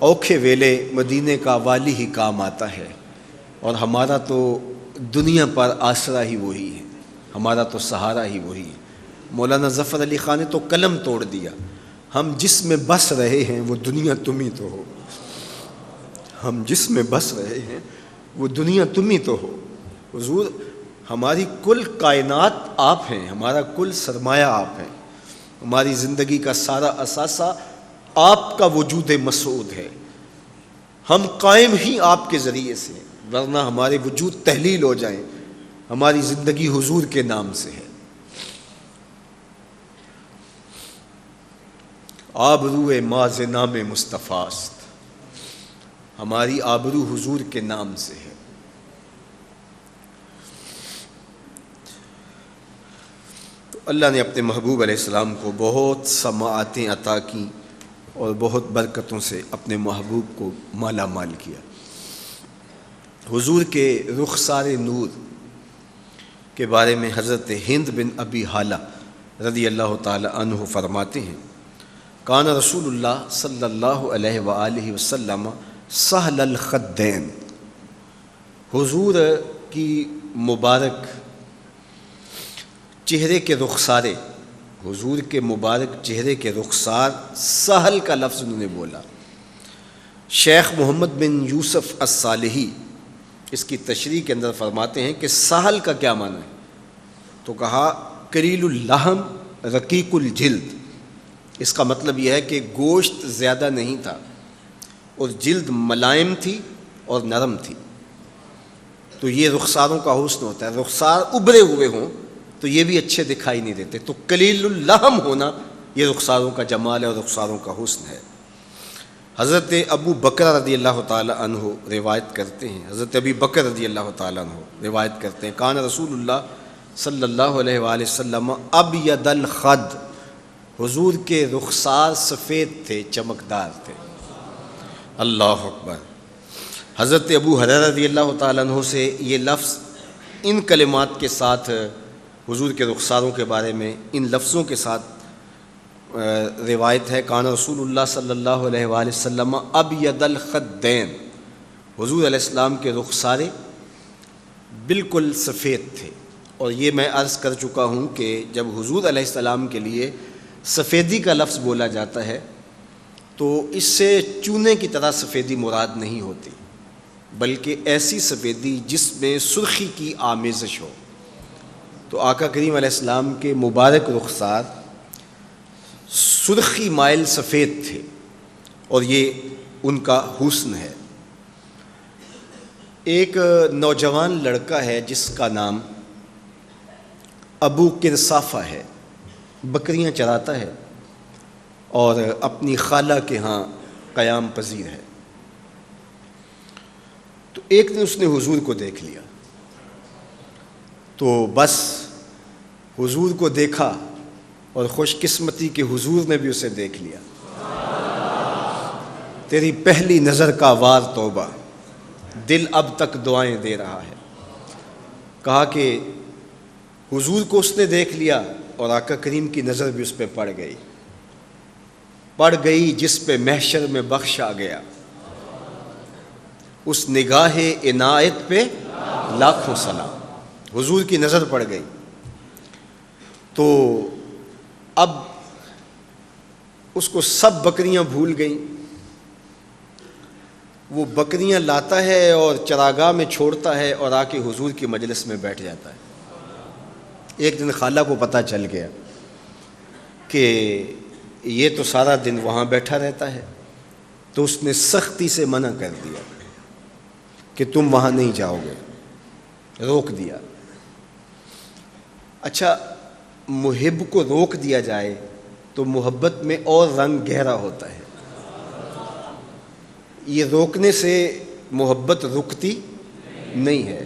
اوکھے ویلے مدینے کا والی ہی کام آتا ہے، اور ہمارا تو دنیا پر آسرا ہی وہی ہے، ہمارا تو سہارا ہی وہی ہے۔ مولانا ظفر علی خان نے تو قلم توڑ دیا، ہم جس میں بس رہے ہیں وہ دنیا تم ہی تو ہو، ہم جس میں بس رہے ہیں وہ دنیا تم ہی تو ہو۔ حضور ہماری کل کائنات آپ ہیں، ہمارا کل سرمایہ آپ ہیں، ہماری زندگی کا سارا اثاثہ آپ کا وجود مسعود ہے، ہم قائم ہی آپ کے ذریعے سے، ورنہ ہمارے وجود تحلیل ہو جائیں، ہماری زندگی حضور کے نام سے ہے۔ آبرو ماز نام مصطفیٰ است، ہماری آبرو حضور کے نام سے ہے۔ تو اللہ نے اپنے محبوب علیہ السلام کو بہت سماعتیں عطا کیں اور بہت برکتوں سے اپنے محبوب کو مالا مال کیا۔ حضور کے رخسار نور کے بارے میں حضرت ہند بن ابی حالہ رضی اللہ تعالی عنہ فرماتے ہیں، کان رسول اللہ صلی اللہ علیہ وآلہ وسلم سہل الخدین، حضور کی مبارک چہرے کے رخسارے، حضور کے مبارک چہرے کے رخسار، سہل کا لفظ انہوں نے بولا۔ شیخ محمد بن یوسف الصالحی اس کی تشریح کے اندر فرماتے ہیں کہ سہل کا کیا معنی ہے، تو کہا قلیل اللحم رقیق الجلد، اس کا مطلب یہ ہے کہ گوشت زیادہ نہیں تھا اور جلد ملائم تھی اور نرم تھی۔ تو یہ رخساروں کا حسن ہوتا ہے، رخسار ابھرے ہوئے ہوں تو یہ بھی اچھے دکھائی نہیں دیتے، تو قلیل اللحم ہونا یہ رخساروں کا جمال ہے اور رخساروں کا حسن ہے۔ حضرت ابو بکر رضی اللہ تعالی عنہ روایت کرتے ہیں، حضرت ابی بکر رضی اللہ تعالی عنہ روایت کرتے ہیں، کان رسول اللہ صلی اللہ علیہ وآلہ وسلم ابید الخد، حضور کے رخسار سفید تھے، چمکدار تھے۔ اللہ اکبر۔ حضرت ابو ہریرہ رضی اللہ تعالیٰ عنہ سے یہ لفظ ان کلمات کے ساتھ، حضور کے رخساروں کے بارے میں ان لفظوں کے ساتھ روایت ہے، کان رسول اللہ صلی اللہ علیہ وآلہ وسلم ابید الخدین، حضور علیہ السلام کے رخسارے بالکل سفید تھے۔ اور یہ میں عرض کر چکا ہوں کہ جب حضور علیہ السلام کے لیے سفیدی کا لفظ بولا جاتا ہے تو اس سے چونے کی طرح سفیدی مراد نہیں ہوتی، بلکہ ایسی سفیدی جس میں سرخی کی آمیزش ہو۔ تو آقا کریم علیہ السلام کے مبارک رخسار سرخی مائل سفید تھے، اور یہ ان کا حسن ہے۔ ایک نوجوان لڑکا ہے جس کا نام ابو کرصافہ ہے، بکریاں چراتا ہے اور اپنی خالہ کے ہاں قیام پذیر ہے۔ تو ایک دن اس نے حضور کو دیکھ لیا، تو بس حضور کو دیکھا اور خوش قسمتی کہ حضور نے بھی اسے دیکھ لیا۔ تیری پہلی نظر کا وار توبہ، دل اب تک دعائیں دے رہا ہے۔ کہا کہ حضور کو اس نے دیکھ لیا اور آقا کریم کی نظر بھی اس پہ پڑ گئی جس پہ محشر میں بخش آ گیا، اس نگاہ عنایت پہ لاکھوں سلام۔ حضور کی نظر پڑ گئی تو اب اس کو سب بکریاں بھول گئیں، وہ بکریاں لاتا ہے اور چراگاہ میں چھوڑتا ہے اور آ کے حضور کی مجلس میں بیٹھ جاتا ہے۔ ایک دن خالہ کو پتہ چل گیا کہ یہ تو سارا دن وہاں بیٹھا رہتا ہے، تو اس نے سختی سے منع کر دیا کہ تم وہاں نہیں جاؤ گے، روک دیا۔ اچھا، محب کو روک دیا جائے تو محبت میں اور رنگ گہرا ہوتا ہے، یہ روکنے سے محبت رکتی نہیں ہے۔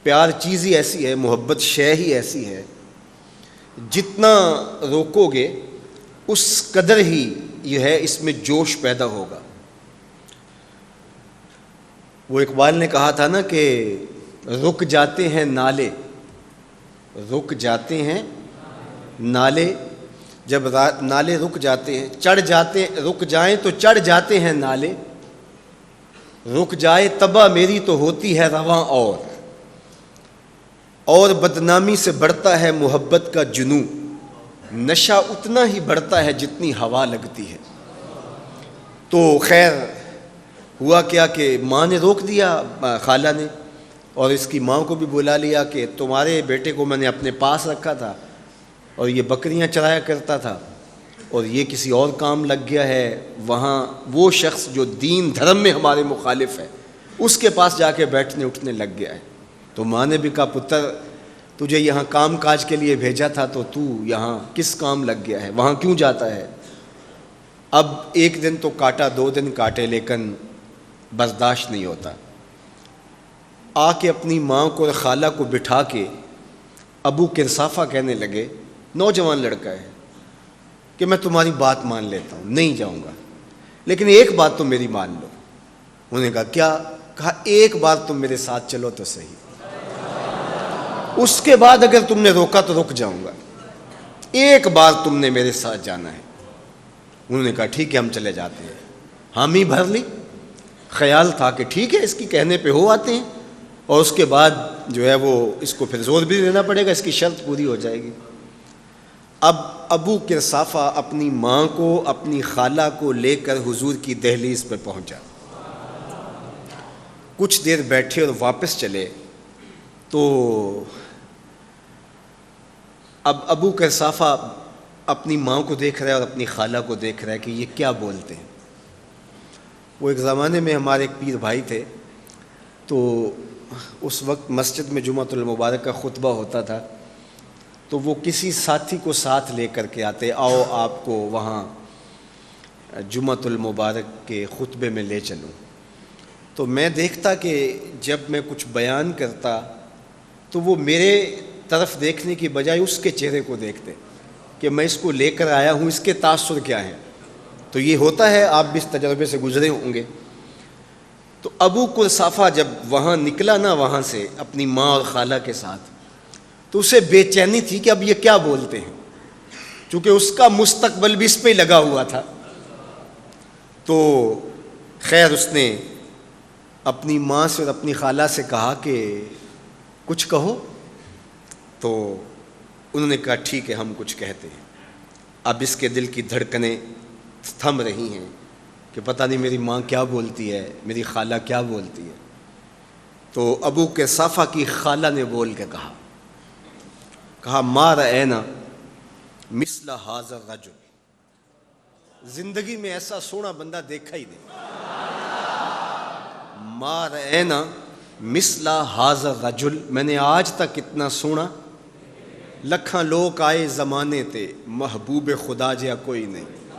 پیار چیز ہی ایسی ہے، محبت شے ہی ایسی ہے، جتنا روکو گے اس قدر ہی یہ ہے اس میں جوش پیدا ہوگا۔ وہ اقبال نے کہا تھا نا کہ رک جاتے ہیں نالے، رک جاتے ہیں نالے، جب نالے رک جاتے ہیں، رک جائیں تو چڑھ جاتے ہیں نالے، رک جائے تباہ میری تو ہوتی ہے رواں، اور بدنامی سے بڑھتا ہے محبت کا جنوں، نشہ اتنا ہی بڑھتا ہے جتنی ہوا لگتی ہے۔ تو خیر ہوا کیا کہ ماں نے روک دیا، خالہ نے، اور اس کی ماں کو بھی بلا لیا کہ تمہارے بیٹے کو میں نے اپنے پاس رکھا تھا اور یہ بکریاں چرایا کرتا تھا، اور یہ کسی اور کام لگ گیا ہے، وہاں وہ شخص جو دین دھرم میں ہمارے مخالف ہے اس کے پاس جا کے بیٹھنے اٹھنے لگ گیا ہے۔ تو ماں نے بھی کہا پتر تجھے یہاں کام کاج کے لیے بھیجا تھا تو تو یہاں کس کام لگ گیا ہے، وہاں کیوں جاتا ہے؟ اب ایک دن تو کاٹا، 2 دن کاٹے، لیکن برداشت نہیں ہوتا۔ آ کے اپنی ماں کو اور خالہ کو بٹھا کے ابو قرصافہ کہنے لگے، نوجوان لڑکا ہے، کہ میں تمہاری بات مان لیتا ہوں، نہیں جاؤں گا، لیکن ایک بات تم میری مان لو۔ انہوں نے کہا کیا؟ کہا ایک بار تم میرے ساتھ چلو تو صحیح، اس کے بعد اگر تم نے روکا تو رک جاؤں گا، ایک بار تم نے میرے ساتھ جانا ہے۔ انہوں نے کہا ٹھیک ہے ہم چلے جاتے ہیں، حامی بھر لی، خیال تھا کہ ٹھیک ہے اس کی کہنے پہ ہو آتے ہیں، اور اس کے بعد جو ہے وہ اس کو پھر زور بھی دینا پڑے گا، اس کی شرط پوری ہو جائے گی۔ اب ابو قرصافہ اپنی ماں کو اپنی خالہ کو لے کر حضور کی دہلیز پہ پہنچا، کچھ دیر بیٹھے اور واپس چلے۔ تو اب ابو قرصافہ اپنی ماں کو دیکھ رہا ہے اور اپنی خالہ کو دیکھ رہا ہے کہ یہ کیا بولتے ہیں۔ وہ ایک زمانے میں ہمارے ایک پیر بھائی تھے، تو اس وقت مسجد میں جمعۃ المبارک کا خطبہ ہوتا تھا، تو وہ کسی ساتھی کو ساتھ لے کر کے آتے، آؤ آپ کو وہاں جمعۃ المبارک کے خطبے میں لے چلوں۔ تو میں دیکھتا کہ جب میں کچھ بیان کرتا تو وہ میرے طرف دیکھنے کی بجائے اس کے چہرے کو دیکھتے کہ میں اس کو لے کر آیا ہوں، اس کے تاثر کیا ہیں۔ تو یہ ہوتا ہے، آپ بھی اس تجربے سے گزرے ہوں گے۔ تو ابو قرصافہ جب وہاں نکلا نا، وہاں سے اپنی ماں اور خالہ کے ساتھ، تو اسے بے چینی تھی کہ اب یہ کیا بولتے ہیں، چونکہ اس کا مستقبل بھی اس پہ لگا ہوا تھا۔ تو خیر اس نے اپنی ماں سے اور اپنی خالہ سے کہا کہ کچھ کہو، تو انہوں نے کہا ٹھیک ہے ہم کچھ کہتے ہیں۔ اب اس کے دل کی دھڑکنیں تھم رہی ہیں کہ پتہ نہیں میری ماں کیا بولتی ہے، میری خالہ کیا بولتی ہے۔ تو ابو قرصافہ کی خالہ نے بول کے کہا ما رأینا مثل ھذا الرجل، زندگی میں ایسا سونا بندہ دیکھا ہی نہیں۔ ما رأینا مثل ھذا الرجل، میں نے آج تک اتنا سونا، لکھاں لوگ آئے زمانے تے محبوب خدا جہا کوئی نہیں۔